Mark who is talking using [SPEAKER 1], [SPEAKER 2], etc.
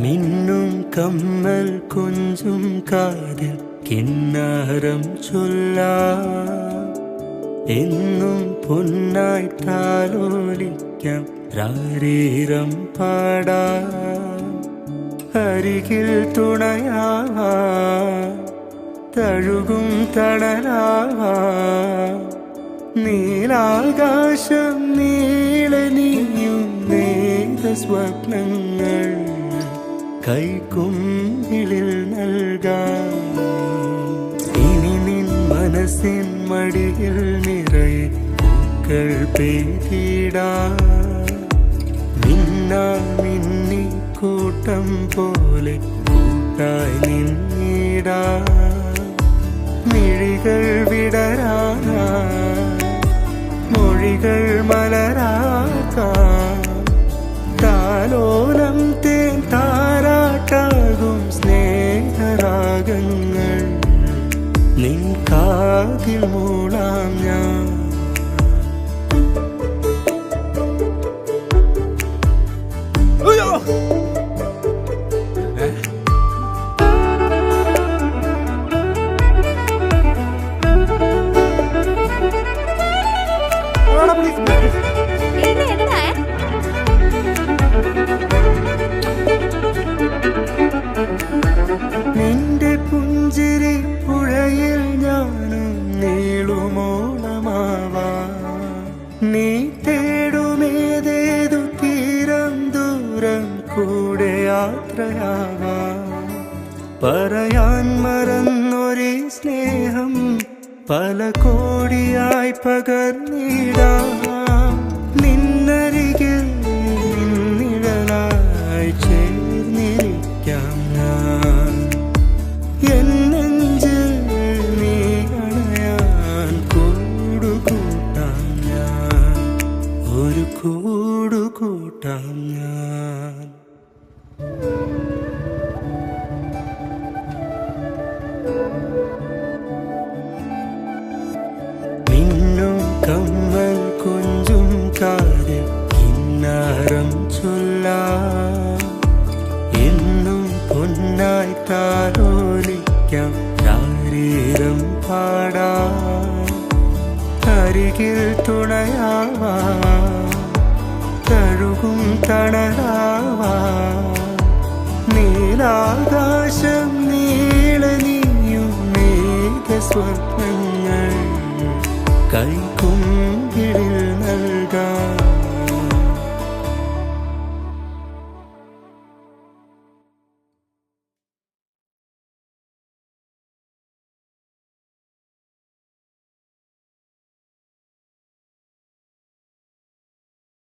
[SPEAKER 1] മിന്നും കമ്മൽ കൊഞ്ചും കാതിൽ കിന്നാരം ചൊല്ലാം, എന്നും പൊന്നായി താലോലിക്കാം രാരീരം പാടാം. അരികിൽ തുണയാവാം, തഴുകും തണലാവാം. നീലാകാശം നീളെ നീയും നേത സ്വപ്നങ്ങൾ കൈക്കുമ്പിളിൽ നൽകാം. ഇനി നിൻ മനസ്സിൻ മടിയിൽ നിറയെ പൂക്കൾ പെയ്തിടാം. മിന്നാ മിന്നി കൂട്ടം പോലെ കൂട്ടായി നിന്നിടാം. മിഴികൾ വിടരാം, മൊഴികൾ മലരാക്കാം. താലോലം തേൻ താരാട്ടാകും സ്നേഹരാഗങ്ങൾ നിൻ കാതിൽ മൂളാം ഞാൻ. നിന്റെ പുഞ്ചിരി പുഴയിൽ ഞാനും നീളുമോളമാവാം. നീ തേടുമേതേതു തീരം ദൂരം കൂടെ യാത്രയാവാം. പറയാൻ മറന്നൊരേ സ്നേഹം പല കോടിയായി പകർന്നിടാം. നിന്നരികിൽ നിന്നിഴലായി ചേർന്നിരിക്കാം ഞാൻ. എന്നെഞ്ചിൽ നീ അണയാൻ കൂടുകൂട്ടാം ഞാൻ, ഒരു കൂടുകൂട്ടാം ഞാൻ. മിന്നും കമ്മൽ കൊഞ്ചും കാതിൽ കിന്നാരം ചൊല്ലാം, എന്നും പൊന്നായി താലോലിക്കാം രാരീരം പാടാം. അരികിൽ തുണയാവാം, തഴുകും തണലാവാം. നീലാകാശം നീളെ നീയും മേഘ സ്വപ്നങ്ങൾ കൈക്കുമ്പിളിൽ